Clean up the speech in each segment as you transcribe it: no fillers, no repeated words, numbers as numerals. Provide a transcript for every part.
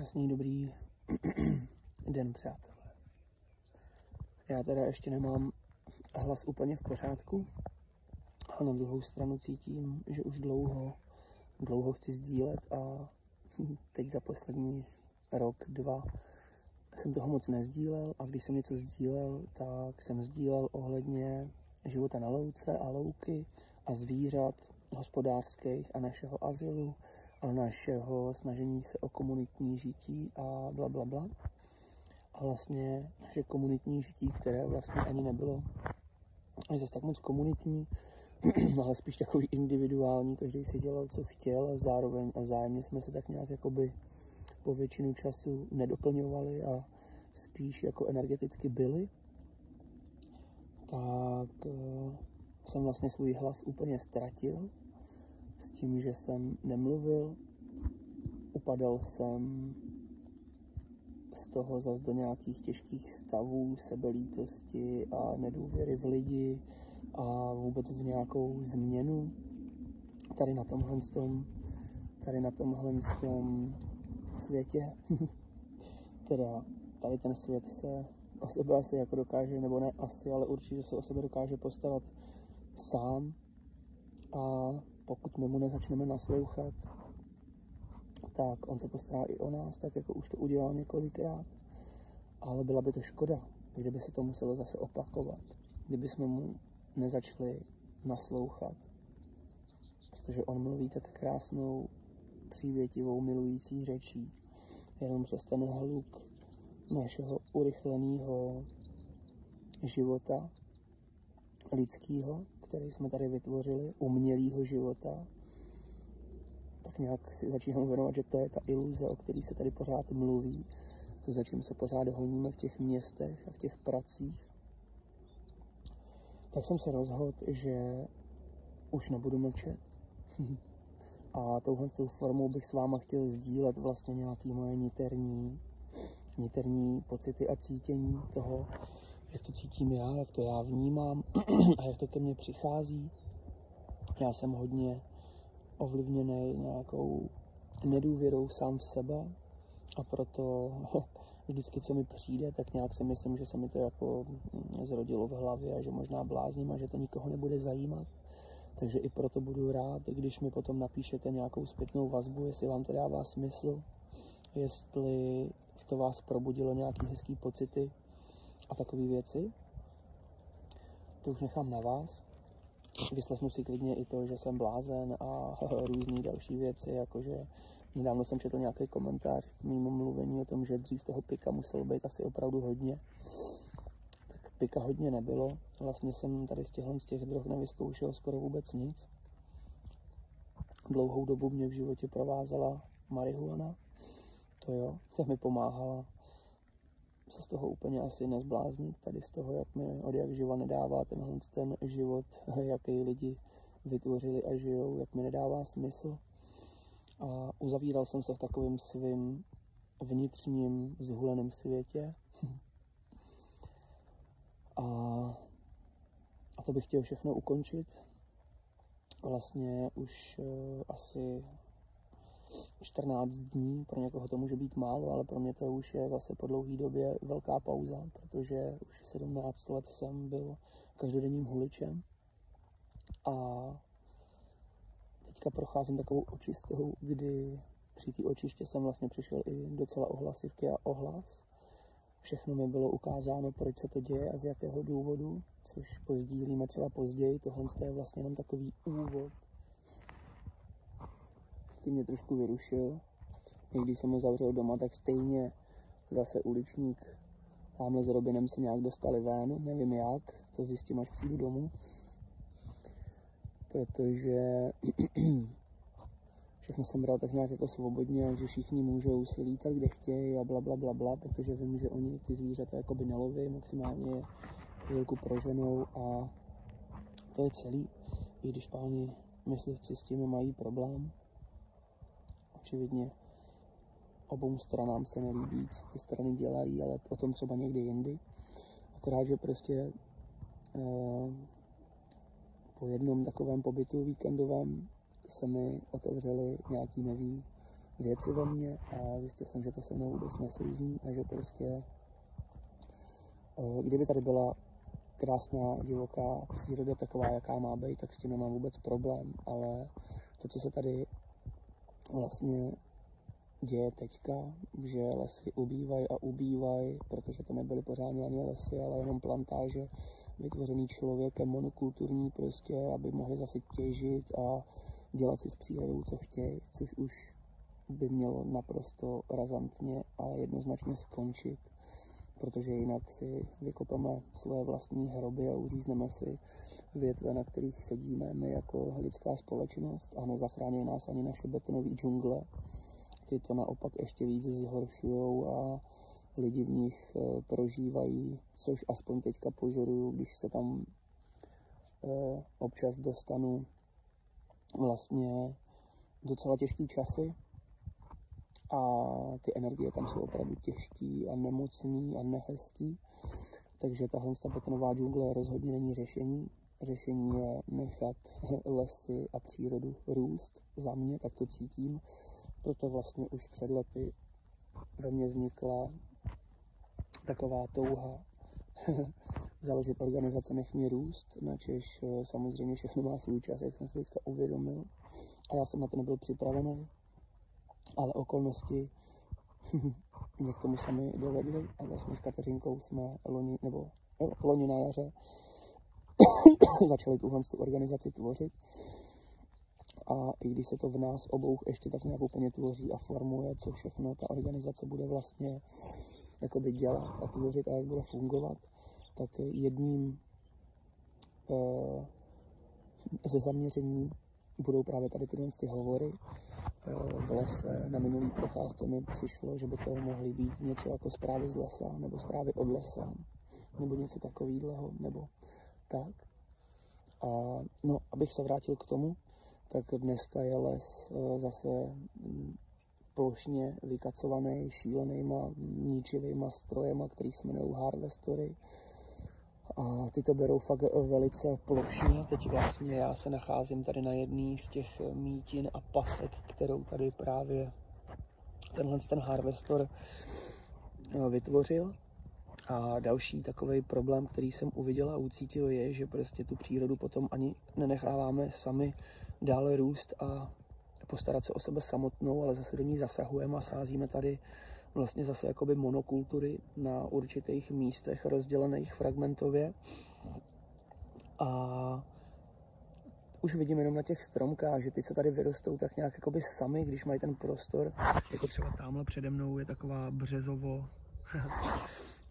Krásný, dobrý den, přátelé. Já teda ještě nemám hlas úplně v pořádku, ale na druhou stranu cítím, že už dlouho chci sdílet a teď za poslední rok, 2 jsem toho moc nezdílel a když jsem něco sdílel, tak jsem sdílel ohledně života na louce a louky a zvířat hospodářských a našeho azylu a našeho snažení se o komunitní žití a bla, bla, bla. A vlastně naše komunitní žití, které vlastně ani nebylo zase tak moc komunitní, ale spíš takový individuální, každý si dělal, co chtěl a zároveň a vzájemně jsme se tak nějak jakoby po většinu času nedoplňovali a spíš jako energeticky byli, tak jsem vlastně svůj hlas úplně ztratil s tím, že jsem nemluvil, upadal jsem z toho zas do nějakých těžkých stavů, sebelítosti a nedůvěry v lidi a vůbec v nějakou změnu tady na tomhle světě. Teda tady ten svět se o sebe asi jako dokáže, nebo ne asi, ale určitě se o sebe dokáže postarat sám a pokud my mu nezačneme naslouchat, tak on se postará i o nás, tak jako už to udělal několikrát. Ale byla by to škoda, kdyby se to muselo zase opakovat, kdyby jsme mu nezačali naslouchat, protože on mluví tak krásnou, přívětivou, milující řečí, jenom přes ten hluk našeho urychleného života lidského, který jsme tady vytvořili, umělého života, tak nějak si začínám věnovat, že to je ta iluze, o který se tady pořád mluví, to za čím se pořád honíme v těch městech a v těch pracích. Tak jsem se rozhodl, že už nebudu mlčet. A touhle formou bych s váma chtěl sdílet vlastně nějaké moje niterní pocity a cítění toho, jak to cítím já, jak to já vnímám a jak to ke mně přichází. Já jsem hodně ovlivněný nějakou nedůvěrou sám v sebe a proto vždycky, co mi přijde, tak nějak si myslím, že se mi to jako zrodilo v hlavě a že možná blázním a že to nikoho nebude zajímat. Takže i proto budu rád, když mi potom napíšete nějakou zpětnou vazbu, jestli vám to dává smysl, jestli to vás probudilo nějaké hezký pocity a takové věci. To už nechám na vás. Vyslechnu si klidně i to, že jsem blázen a různý další věci, jakože nedávno jsem četl nějaký komentář k mému mluvení o tom, že dřív toho pika muselo být asi opravdu hodně. Tak pika hodně nebylo. Vlastně jsem tady z těch drog nevyzkoušel skoro vůbec nic. Dlouhou dobu mě v životě provázela marihuana. To jo, to mi pomáhala se z toho úplně asi nezbláznit, tady z toho, jak mi od jak živa nedává ten život, jaký lidi vytvořili a žijou, jak mi nedává smysl. A uzavíral jsem se v takovém svým vnitřním zhuleném světě. A to bych chtěl všechno ukončit. Vlastně už asi 14 dní, pro někoho to může být málo, ale pro mě to už je zase po dlouhé době velká pauza, protože už 17 let jsem byl každodenním huličem a teďka procházím takovou očistou, kdy při té očiště jsem vlastně přišel i docela ohlasivky a ohlas. Všechno mi bylo ukázáno, proč se to děje a z jakého důvodu, což pozdílíme třeba později. Tohle je vlastně jenom takový úvod. Ty mě trošku vyrušil. I když jsem ho zavřel doma, tak stejně zase uličník tamhle s Robinem se nějak dostali ven. Nevím jak, to zjistím, až přijdu domů. Protože všechno jsem bral tak nějak jako svobodně, že všichni můžou si lítat, kde chtějí a bla, bla, bla, bla, protože vím, že oni ty zvířata jakoby neloví, maximálně je chvilku proženou a to je celý. I když páni myslivci s tím mají problém. Očividně obou stranám se nelíbí, co ty strany dělají, ale o tom třeba někdy jindy. Akorát, že prostě po jednom takovém pobytu víkendovém se mi otevřely nějaký nový věci ve mně a zjistil jsem, že to se mnou vůbec nesouzní a že prostě kdyby tady byla krásná divoká příroda taková, jaká má být, tak s tím nemám vůbec problém, ale to, co se tady vlastně děje teďka, že lesy ubývají, protože to nebyly pořádně ani lesy, ale jenom plantáže vytvořený člověkem, monokulturní prostě, aby mohli zase těžit a dělat si s přírodou, co chtějí, což už by mělo naprosto razantně a jednoznačně skončit, protože jinak si vykopeme svoje vlastní hroby a uřízneme si větve, na kterých sedíme my jako lidská společnost a nezachrání nás ani naše betonové džungle. Ty to naopak ještě víc zhoršujou a lidi v nich prožívají, což aspoň teďka pozoruju, když se tam občas dostanu vlastně docela těžký časy a ty energie tam jsou opravdu těžký a nemocný a nehezký, takže tahle betonová džungle rozhodně není řešení. Řešení je nechat lesy a přírodu růst. Za mě, tak to cítím. Toto vlastně už před lety ve mně vznikla taková touha založit organizace Nech mě růst, načež samozřejmě všechno má svůj čas, jak jsem si teďka uvědomil. A já jsem na to nebyl připravený, ale okolnosti mě k tomu sami dovedly a vlastně s Kateřinkou jsme loni na jaře začali tuhle organizaci tvořit. A i když se to v nás obou ještě tak nějak úplně tvoří a formuje, co všechno ta organizace bude vlastně jakoby dělat a tvořit a jak bude fungovat, tak jedním ze zaměření budou právě tady tyhle hovory v lese. Na minulý procházce mi přišlo, že by to mohly být něco jako zprávy z lesa, nebo zprávy od lesa, nebo něco takového, nebo tak. A no, abych se vrátil k tomu, tak dneska je les zase plošně vykacovaný šílenýma ničivýma strojema, který se jmenují harvestory. A ty to berou fakt velice plošně. Teď vlastně já se nacházím tady na jedné z těch mítin a pasek, kterou tady právě ten harvestor vytvořil. A další takový problém, který jsem uviděl a ucítil, je, že prostě tu přírodu potom ani nenecháváme sami dále růst a postarat se o sebe samotnou, ale zase do ní zasahujeme a sázíme tady vlastně zase jakoby monokultury na určitých místech rozdělených fragmentově. A už vidím jenom na těch stromkách, že ty, co tady vyrostou, tak nějak jakoby sami, když mají ten prostor, jako třeba tamhle přede mnou je taková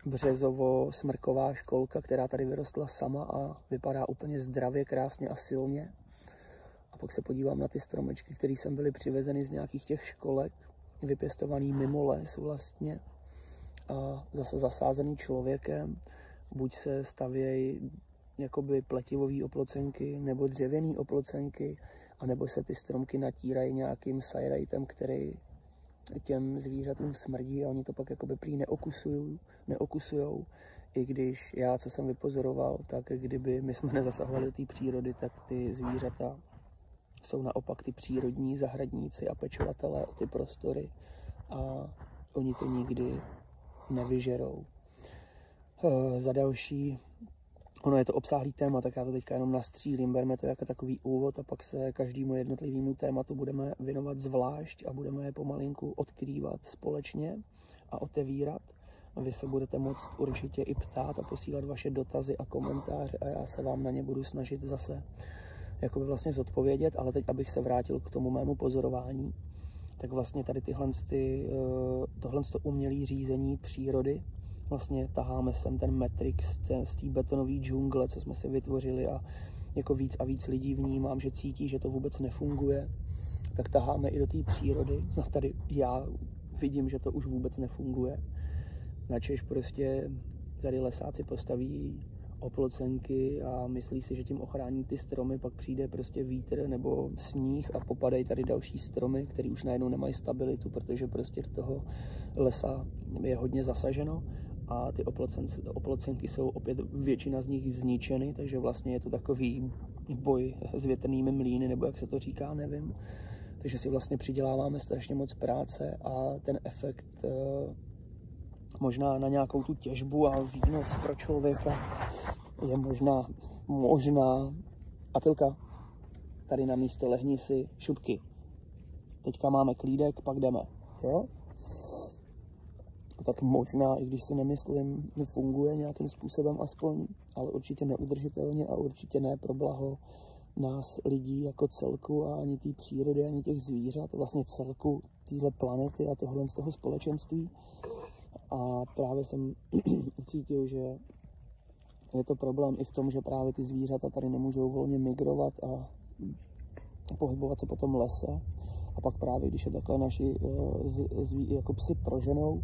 březovo-smrková školka, která tady vyrostla sama a vypadá úplně zdravě, krásně a silně. A pak se podívám na ty stromečky, které sem byly přivezeny z nějakých těch školek, vypěstovaný mimo les vlastně a zase zasázený člověkem. Buď se stavějí jakoby pletivové oplocenky nebo dřevěné oplocenky, anebo se ty stromky natírají nějakým sajrajtem, který těm zvířatům smrdí a oni to pak jakoby prý neokusujou. I když já, co jsem vypozoroval, tak kdyby my jsme nezasahovali do té přírody, tak ty zvířata jsou naopak ty přírodní zahradníci a pečovatelé o ty prostory a oni to nikdy nevyžerou. Za další, ono je to obsáhlý téma, tak já to teďka jenom nastřílím, bereme to jako takový úvod a pak se každému jednotlivému tématu budeme věnovat zvlášť a budeme je pomalinku odkrývat společně a otevírat. Vy se budete moct určitě i ptát a posílat vaše dotazy a komentáře a já se vám na ně budu snažit zase jakoby vlastně zodpovědět, ale teď, abych se vrátil k tomu mému pozorování, tak vlastně tady tohle umělé řízení přírody, vlastně taháme sem ten Matrix z té betonové džungle, co jsme si vytvořili a jako víc a víc lidí vnímám, že cítí, že to vůbec nefunguje, tak taháme i do té přírody. No tady já vidím, že to už vůbec nefunguje. Načež prostě tady lesáci postaví oplocenky a myslí si, že tím ochrání ty stromy, pak přijde prostě vítr nebo sníh a popadají tady další stromy, které už najednou nemají stabilitu, protože prostě do toho lesa je hodně zasaženo a ty oplocenky jsou opět většina z nich zničeny, takže vlastně je to takový boj s větrnými mlýny, nebo jak se to říká, nevím. Takže si vlastně přiděláváme strašně moc práce a ten efekt možná na nějakou tu těžbu a výnos pro člověka je možná Atilka, tady na místo lehni si šupky. Teďka máme klídek, pak jdeme, jo? Tak možná, i když si nemyslím, funguje nějakým způsobem aspoň, ale určitě neudržitelně a určitě ne pro blaho nás lidí jako celku a ani té přírody, ani těch zvířat, vlastně celku téhle planety a tohle z toho společenství. A právě jsem ucítil, že je to problém i v tom, že právě ty zvířata tady nemůžou volně migrovat a pohybovat se po tom lese. A pak právě, když je takhle naši jako psi proženou,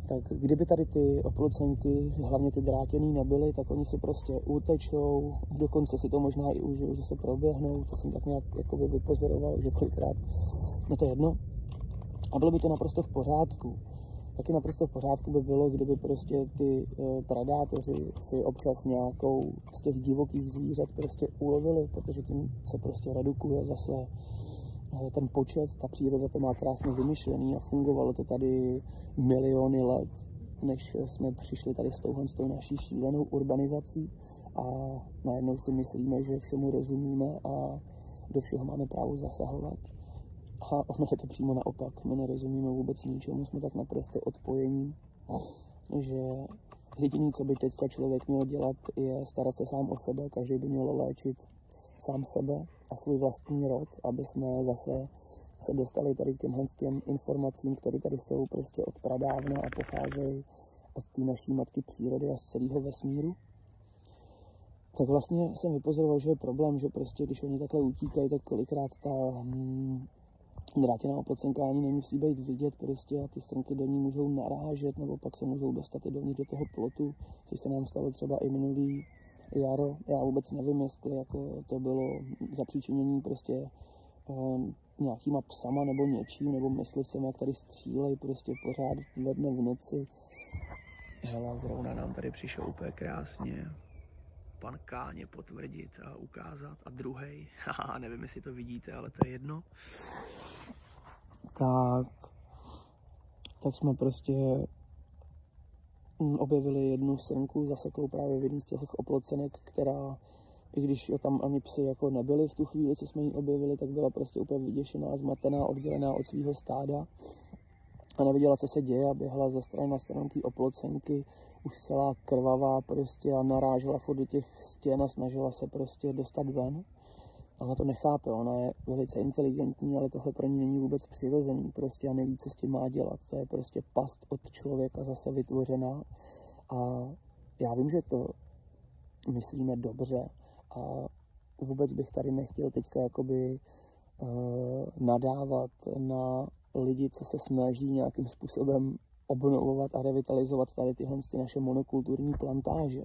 tak kdyby tady ty oplocenky, hlavně ty drátěný, nebyly, tak oni si prostě utečou, dokonce si to možná i užijou, že se proběhnou, to jsem tak nějak jakoby vypozoroval, že kolikrát, no to je jedno. A bylo by to naprosto v pořádku. Taky naprosto v pořádku by bylo, kdyby prostě ty predátoři si občas nějakou z těch divokých zvířat prostě ulovili, protože tím se prostě redukuje zase ten počet, ta příroda to má krásně vymyšlený a fungovalo to tady miliony let, než jsme přišli tady s tou naší šílenou urbanizací a najednou si myslíme, že všemu rozumíme a do všeho máme právo zasahovat. A ono je to přímo naopak, my nerozumíme vůbec ničemu, jsme tak naprosto odpojení, že jediné, co by teďka člověk měl dělat, je starat se sám o sebe, každý by měl léčit sám sebe a svůj vlastní rod, aby jsme zase se dostali tady k těm informacím, které tady jsou prostě od pradávna a pocházejí od té naší matky přírody a z celého vesmíru. Tak vlastně jsem vypozoroval, že je problém, že prostě když oni takhle utíkají, tak kolikrát ta drátěná oplocenka ani nemusí být vidět prostě a ty srnky do ní můžou narážet nebo pak se můžou dostat i dovnitř do toho plotu, což se nám stalo třeba i minulý jaro. Já vůbec nevím, jestli jako to bylo zapříčinění prostě nějakýma psama nebo něčím, nebo myslivcem, jak tady střílej prostě pořád ve dne v noci. Hele, zrovna nám tady přišel úplně krásně pan Káně potvrdit a ukázat. A druhej, haha, nevím, jestli to vidíte, ale to je jedno. Tak jsme prostě objevili jednu srnku zaseklou právě v jedný z těch oplocenek, která, i když tam ani psy jako nebyli v tu chvíli, co jsme ji objevili, tak byla prostě úplně vyděšená, zmatená, oddělená od svého stáda a neviděla, co se děje a běhla ze strany na stranu té oplocenky, už celá krvavá prostě a narážela furt do těch stěn a snažila se prostě dostat ven. A ona to nechápe, ona je velice inteligentní, ale tohle pro ní není vůbec přirozený prostě a neví, co s tím má dělat. To je prostě past od člověka zase vytvořená a já vím, že to myslíme dobře a vůbec bych tady nechtěl teďka jakoby nadávat na lidi, co se snaží nějakým způsobem obnovovat a revitalizovat tady tyhle naše monokulturní plantáže.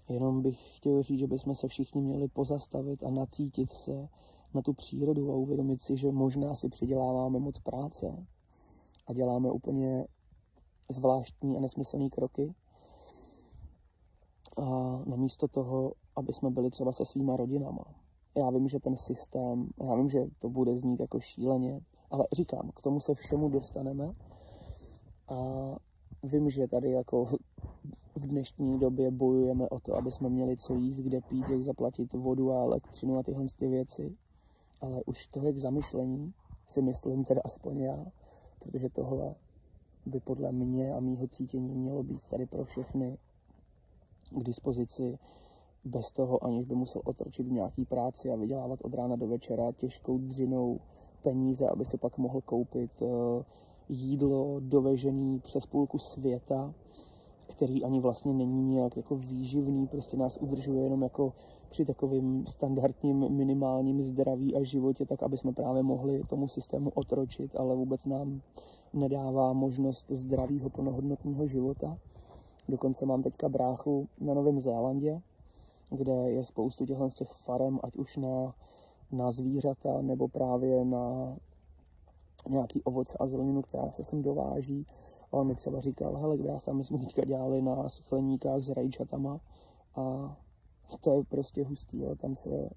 Jenom bych chtěl říct, že bychom se všichni měli pozastavit a nacítit se na tu přírodu a uvědomit si, že možná si přiděláváme moc práce a děláme úplně zvláštní a nesmyslné kroky. A namísto toho, aby jsme byli třeba se svýma rodinama. Já vím, že ten systém, já vím, že to bude znít jako šíleně, ale říkám, k tomu se všemu dostaneme. A vím, že tady jako v dnešní době bojujeme o to, aby jsme měli co jíst, kde pít, jak zaplatit vodu a elektřinu a tyhle věci. Ale už tohle k zamyšlení si myslím, teda aspoň já, protože tohle by podle mě a mýho cítění mělo být tady pro všechny k dispozici bez toho, aniž by musel otročit v nějaký práci a vydělávat od rána do večera těžkou dřinou peníze, aby si pak mohl koupit jídlo dovežený přes půlku světa, který ani vlastně není nějak jako výživný, prostě nás udržuje jenom jako při takovým standardním minimálním zdraví a životě, tak aby jsme právě mohli tomu systému otročit, ale vůbec nám nedává možnost zdravého plnohodnotného života. Dokonce mám teďka bráchu na Novém Zélandě, kde je spoustu těch farem, ať už na zvířata, nebo právě na nějaký ovoce a zeleninu, která se sem dováží. A on mi třeba říkal, hele brácha, my jsme teďka dělali na skleníkách s rajčatama a to je prostě hustý, jo. Tam se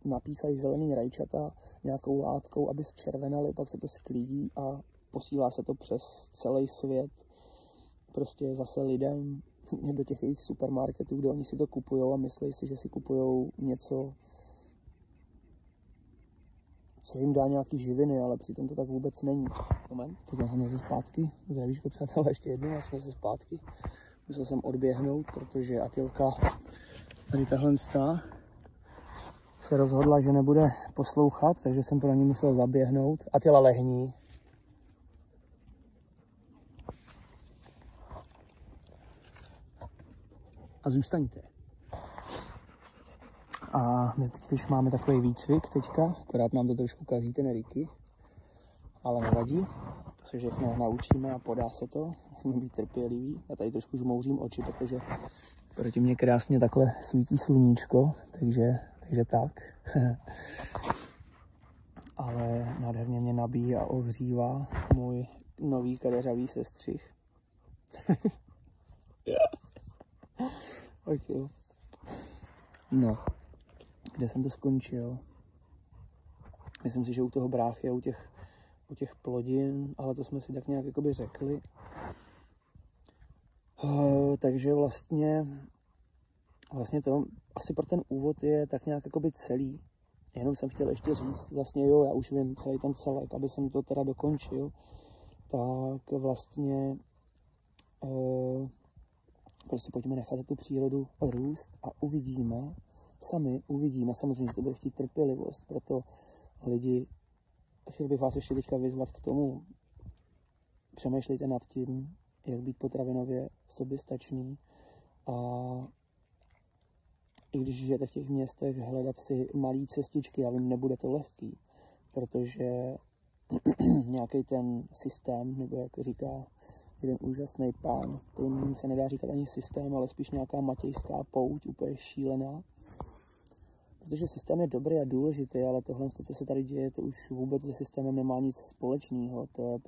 napíchají zelený rajčata nějakou látkou, aby zčervenaly, pak se to sklidí a posílá se to přes celý svět. Prostě zase lidem do těch jejich supermarketů, kde oni si to kupujou a myslí si, že si kupujou něco, co jim dá nějaký živiny, ale přitom to tak vůbec není. Moment, teď jsem zase zpátky. Zdravíčko, přátelé, ještě jednou a jsme se zpátky. Musel jsem odběhnout, protože Atilka, tady tahle se rozhodla, že nebude poslouchat, takže jsem pro ní musel zaběhnout. Atila, lehni. A zůstaňte. A my teď už máme takový výcvik teďka, akorát nám to trošku kazí ten Ricky, ale nevadí, to se všechno naučíme a podá se to, musíme být trpěliví. Já tady trošku žmouřím oči, protože proti mě krásně takhle svítí sluníčko, takže tak. Ale nádherně mě nabíjí a ohřívá můj nový kadeřavý sestřih. Okay. No, kde jsem to skončil? Myslím si, že u toho bráchy a u těch plodin, ale to jsme si tak nějak jakoby řekli. Takže vlastně to asi pro ten úvod je tak nějak jakoby celý. Jenom jsem chtěl ještě říct, vlastně jo, já už vím celý ten celek, aby jsem to teda dokončil, tak vlastně prostě pojďme nechat tu přírodu růst a uvidíme, samozřejmě, že to bude chtít trpělivost, proto lidi, chtěl bych vás ještě teďka vyzvat k tomu, přemýšlejte nad tím, jak být potravinově soběstačný a i když žijete v těch městech, hledat si malé cestičky, já vím, nebude to lehký, protože nějaký ten systém, nebo jak říká jeden úžasný pán, to se nedá říkat ani systém, ale spíš nějaká matějská pouť, úplně šílená. Protože systém je dobrý a důležitý, ale tohle, co se tady děje, to už vůbec se systémem nemá nic společného. To je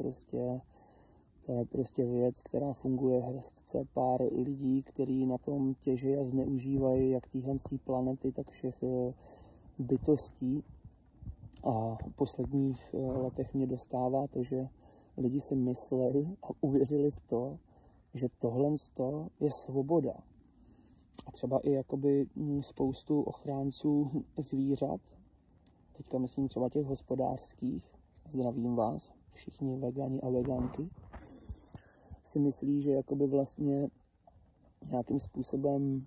prostě věc, která funguje hrstce pár lidí, kteří na tom těží a zneužívají jak téhle planety, tak všech bytostí. A v posledních letech mě dostává to, že lidi si mysleli a uvěřili v to, že tohle je svoboda. A třeba i jakoby spoustu ochránců zvířat, teďka myslím třeba těch hospodářských, zdravím vás, všichni vegani a veganky, si myslí, že jakoby vlastně nějakým způsobem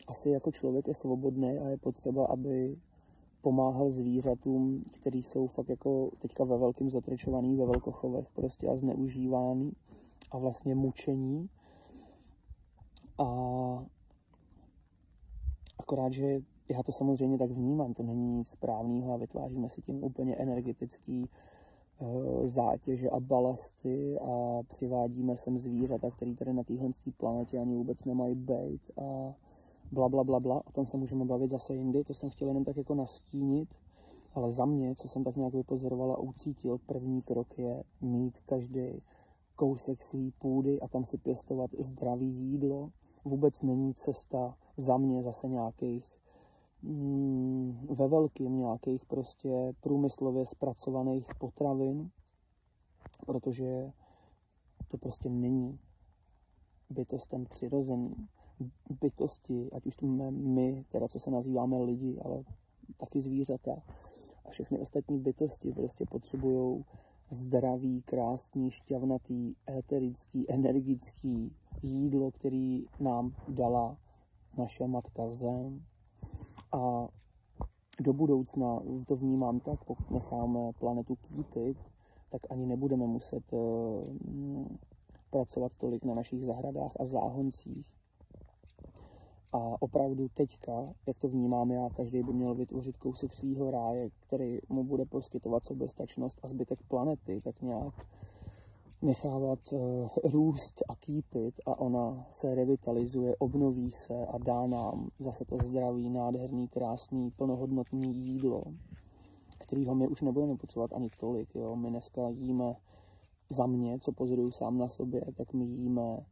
asi jako člověk je svobodný a je potřeba, aby pomáhal zvířatům, který jsou fakt jako teďka ve velkým zotročovaný, ve velkochovech prostě a zneužívány a vlastně mučení. A akorát, že já to samozřejmě tak vnímám, to není nic správného a vytváříme si tím úplně energetický zátěže a balasty a přivádíme sem zvířata, který tady na téhle planetě ani vůbec nemají bejt a bla. O tom se můžeme bavit zase jindy, to jsem chtěl jenom tak jako nastínit, ale za mě, co jsem tak nějak vypozoroval a ucítil, první krok je mít každý kousek svý půdy a tam si pěstovat zdravý jídlo. Vůbec není cesta za mě zase nějakých ve velkým nějakých prostě průmyslově zpracovaných potravin, protože to prostě není bytostem přirozený. Bytosti, ať už to my, teda co se nazýváme lidi, ale taky zvířata a všechny ostatní bytosti prostě potřebují zdravý, krásný, šťavnatý, éterický, energický jídlo, který nám dala naše matka Zem. A do budoucna to vnímám tak, pokud necháme planetu kýpit, tak ani nebudeme muset pracovat tolik na našich zahradách a záhoncích. A opravdu teďka, jak to vnímám já, každý by měl vytvořit kousek svýho ráje, který mu bude poskytovat soběstačnost a zbytek planety, tak nějak nechávat růst a kýpit a ona se revitalizuje, obnoví se a dá nám zase to zdravý, nádherný, krásný, plnohodnotný jídlo, kterýho my už nebudeme potřebovat ani tolik. Jo? My dneska jíme, za mě, co pozoruju sám na sobě, tak my jíme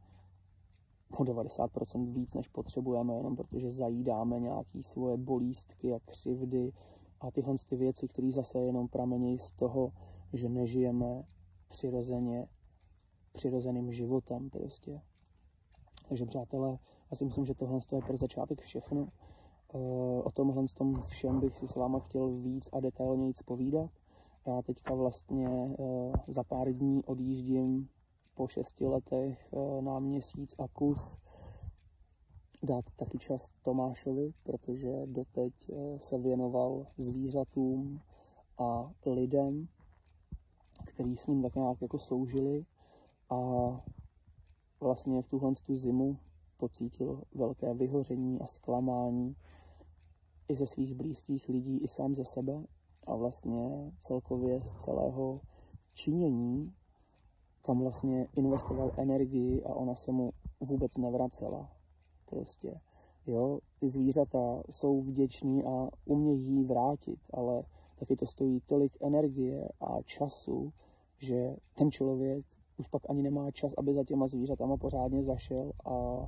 o 90% víc, než potřebujeme, jenom protože zajídáme nějaké svoje bolístky a křivdy a tyhle ty věci, které zase jenom pramenějí z toho, že nežijeme přirozeným životem prostě. Takže přátelé, já si myslím, že tohle je pro začátek všechno. O tomhle všem bych si s váma chtěl víc a detailněji povídat. Já teďka vlastně za pár dní odjíždím po 6 letech na měsíc a kus dát taky čas Tomášovi, protože doteď se věnoval zvířatům a lidem, který s ním tak nějak jako soužili, a vlastně v tuhle zimu pocítil velké vyhoření a zklamání i ze svých blízkých lidí, i sám ze sebe, a vlastně celkově z celého činění, kam vlastně investoval energii a ona se mu vůbec nevracela. Prostě, jo, ty zvířata jsou vděční a umějí jí vrátit, ale taky to stojí tolik energie a času, že ten člověk už pak ani nemá čas, aby za těma zvířatama pořádně zašel a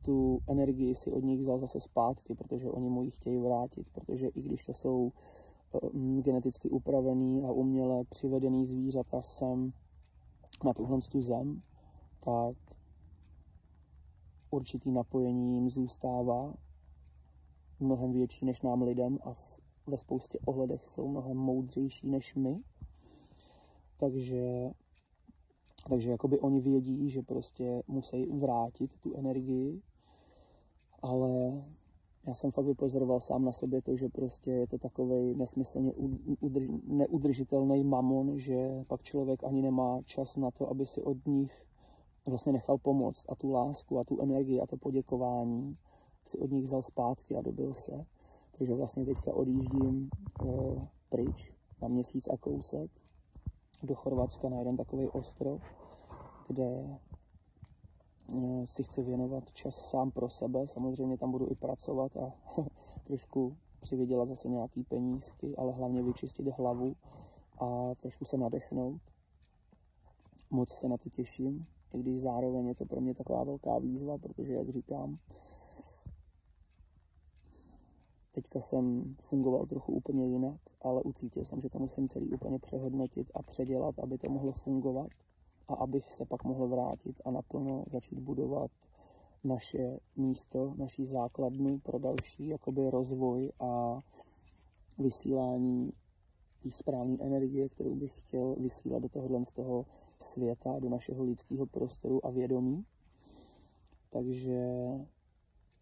tu energii si od nich vzal zase zpátky, protože oni mu ji chtějí vrátit, protože i když to jsou geneticky upravený a uměle přivedený zvířata sem na tuhle zem, tak určitý napojení jim zůstává mnohem větší než nám lidem a ve spoustě ohledech jsou mnohem moudřejší než my. Takže jakoby oni vědí, že prostě musí vrátit tu energii, ale já jsem fakt vypozoroval sám na sobě to, že prostě je to takovej nesmyslně neudržitelný mamon, že pak člověk ani nemá čas na to, aby si od nich vlastně nechal pomoct a tu lásku a tu energii a to poděkování si od nich vzal zpátky a dobil se. Takže vlastně teďka odjíždím pryč na měsíc a kousek do Chorvatska na jeden takový ostrov, kde si chci věnovat čas sám pro sebe. Samozřejmě tam budu i pracovat a trošku přivydělat zase nějaký penízky, ale hlavně vyčistit hlavu a trošku se nadechnout. Moc se na to těším, i když zároveň je to pro mě taková velká výzva, protože, jak říkám, teďka jsem fungoval trochu úplně jinak, ale ucítil jsem, že to musím celý úplně přehodnotit a předělat, aby to mohlo fungovat a abych se pak mohl vrátit a naplno začít budovat naše místo, naší základnu pro další jakoby rozvoj a vysílání té správné energie, kterou bych chtěl vysílat do tohohle z toho světa, do našeho lidského prostoru a vědomí. Takže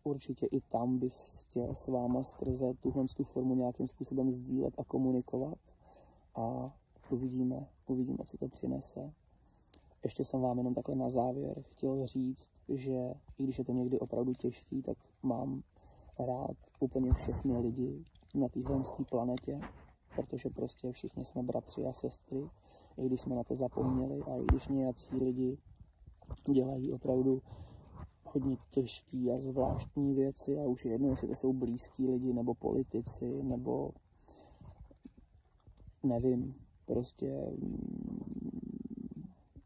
určitě i tam bych chtěl s váma skrze tuhle formu nějakým způsobem sdílet a komunikovat a uvidíme, co to přinese. Ještě jsem vám jenom takhle na závěr chtěl říct, že i když je to někdy opravdu těžký, tak mám rád úplně všechny lidi na téhle planetě, protože prostě všichni jsme bratři a sestry, i když jsme na to zapomněli a i když nějací lidi dělají opravdu hodně těžký a zvláštní věci a už je jedno, jestli to jsou blízký lidi nebo politici nebo nevím, prostě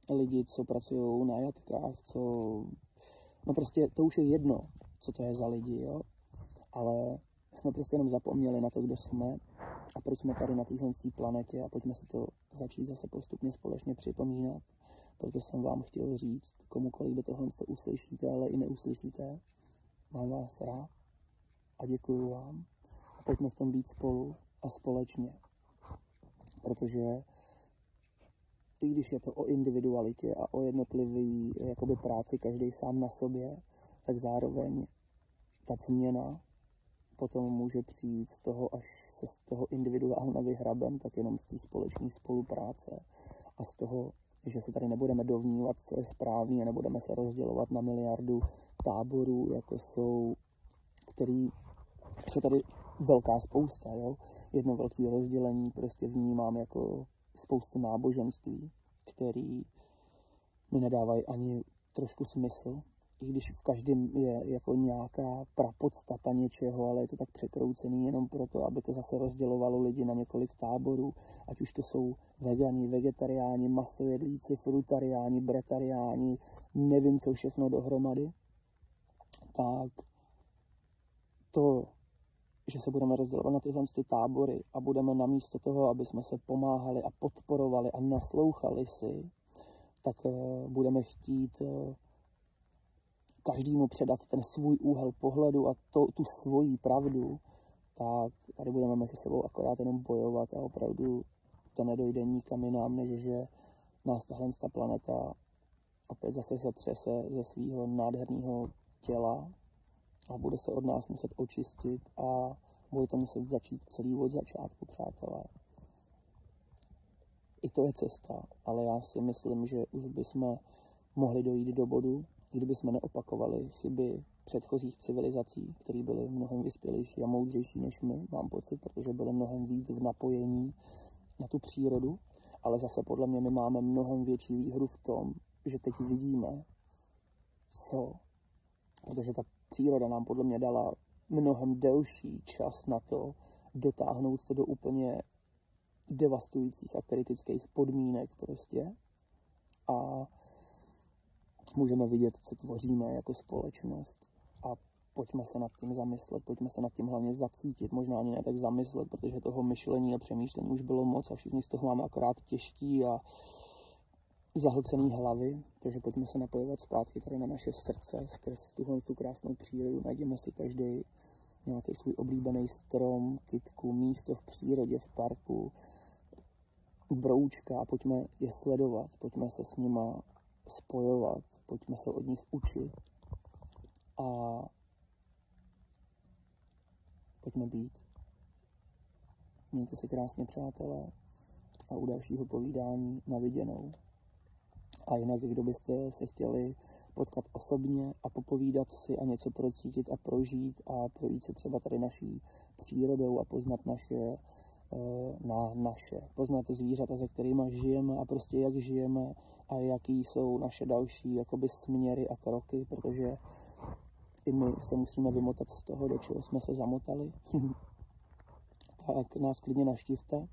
lidi, co pracují na jatkách, no prostě to už je jedno, co to je za lidi, jo, ale jsme prostě jenom zapomněli na to, kdo jsme a proč jsme tady na téhle planetě a pojďme si to začít zase postupně společně připomínat. Proto jsem vám chtěl říct, komukoliv do tohle uslyšíte, ale i neuslyšíte, mám vás rád a děkuju vám. A pojďme v tom být spolu a společně. Protože i když je to o individualitě a o jednotlivý jakoby práci každý sám na sobě, tak zároveň ta změna potom může přijít z toho, až se z toho individuálna vyhrabem, tak jenom z té společné spolupráce a z toho, že se tady nebudeme dovnívat, co je správný a nebudeme se rozdělovat na miliardu táborů, jako jsou, který je tady velká spousta, jo. Jedno velké rozdělení prostě vnímám jako spoustu náboženství, který mi nedávají ani trošku smysl i když v každém je jako nějaká prapodstata něčeho, ale je to tak překroucený jenom proto, aby to zase rozdělovalo lidi na několik táborů, ať už to jsou vegani, vegetariáni, masojedlíci, frutariáni, bretariáni, nevím co všechno dohromady, tak to, že se budeme rozdělovat na tyhle tábory a budeme namísto toho, aby jsme se pomáhali a podporovali a naslouchali si, tak budeme chtít každému předat ten svůj úhel pohledu a tu svoji pravdu, tak tady budeme mezi sebou akorát jenom bojovat a opravdu to nedojde nikam jinam, než že nás tahle planeta opět zase zatřese ze svého nádherného těla a bude se od nás muset očistit a bude to muset začít celý od začátku, přátelé. I to je cesta, ale já si myslím, že už bychom mohli dojít do bodu, kdyby jsme neopakovali chyby předchozích civilizací, které byly mnohem vyspělejší a moudřejší než my, mám pocit, protože byly mnohem víc v napojení na tu přírodu, ale zase podle mě my máme mnohem větší výhru v tom, že teď vidíme, protože ta příroda nám podle mě dala mnohem delší čas na to dotáhnout to do úplně devastujících a kritických podmínek prostě a můžeme vidět, co tvoříme jako společnost a pojďme se nad tím zamyslet, pojďme se nad tím hlavně zacítit, možná ani ne tak zamyslet, protože toho myšlení a přemýšlení už bylo moc a všichni z toho máme akorát těžký a zahlcený hlavy, takže pojďme se napojovat zpátky tady na naše srdce skrz tuhle krásnou přírodu, najděme si každý nějaký svůj oblíbený strom, kytku, místo v přírodě, v parku, broučka a pojďme je sledovat, pojďme se s nima spojovat, pojďme se od nich učit a pojďme být. Mějte se krásně, přátelé, a u dalšího povídání na viděnou. A jinak, kdo byste se chtěli potkat osobně a popovídat si a něco procítit a prožít a projít se třeba tady naší přírodou a poznat poznat zvířata, se kterými žijeme a prostě jak žijeme a jaký jsou naše další jakoby směry a kroky, protože i my se musíme vymotat z toho, do čeho jsme se zamotali. Tak nás klidně navštivte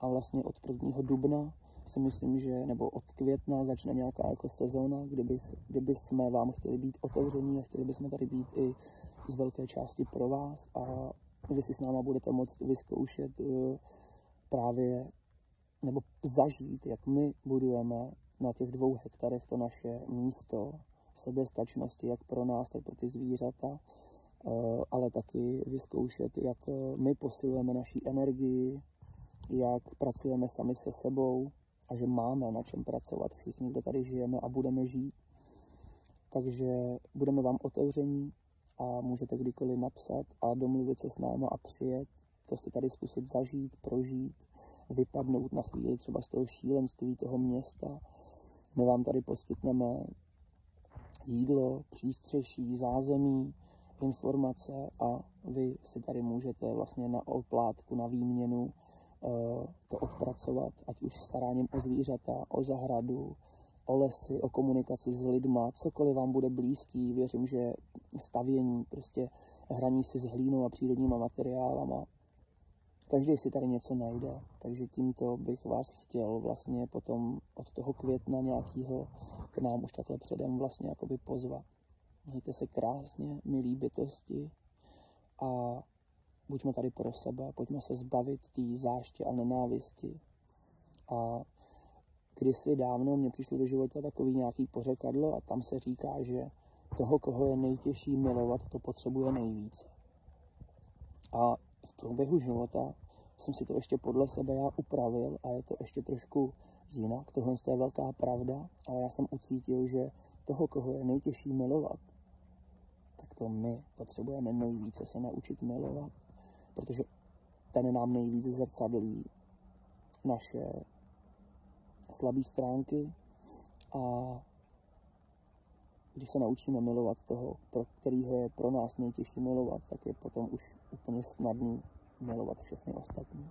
a vlastně od 1. dubna si myslím, že nebo od května začne nějaká jako sezóna, kdyby jsme vám chtěli být otevření a chtěli bychom tady být i z velké části pro vás a vy si s náma budete moct vyzkoušet právě nebo zažít, jak my budujeme na těch 2 hektarech to naše místo soběstačnosti, jak pro nás, tak pro ty zvířata, ale taky vyzkoušet, jak my posilujeme naší energii, jak pracujeme sami se sebou a že máme na čem pracovat všichni, kdo tady žijeme a budeme žít. Takže budeme vám otevření a můžete kdykoliv napsat a domluvit se s náma a přijet, to si tady zkusit zažít, prožít, vypadnout na chvíli třeba z toho šílenství toho města. My vám tady poskytneme jídlo, přístřeší, zázemí, informace a vy si tady můžete vlastně na oplátku, na výměnu to odpracovat, ať už staráním o zvířata, o zahradu, o lesy, o komunikaci s lidma, cokoliv vám bude blízký. Věřím, že stavění, prostě hraní si s hlínou a přírodníma materiálama. Každý si tady něco najde, takže tímto bych vás chtěl vlastně potom od toho května nějakého k nám už takhle předem vlastně jakoby pozvat. Mějte se krásně, milí bytosti a buďme tady pro sebe, pojďme se zbavit té záště a nenávisti. A kdysi dávno mě přišlo do života takový nějaký pořekadlo a tam se říká, že toho, koho je nejtěžší milovat, to potřebuje nejvíce. A v průběhu života jsem si to ještě podle sebe já upravil a je to ještě trošku jinak. Tohle je velká pravda, ale já jsem ucítil, že toho, koho je nejtěžší milovat, tak to my potřebujeme nejvíce se naučit milovat, protože ten nám nejvíc zrcadlí naše slabé stránky a když se naučíme milovat toho, pro kterého je pro nás nejtěžší milovat, tak je potom už úplně snadný milovat všechny ostatní.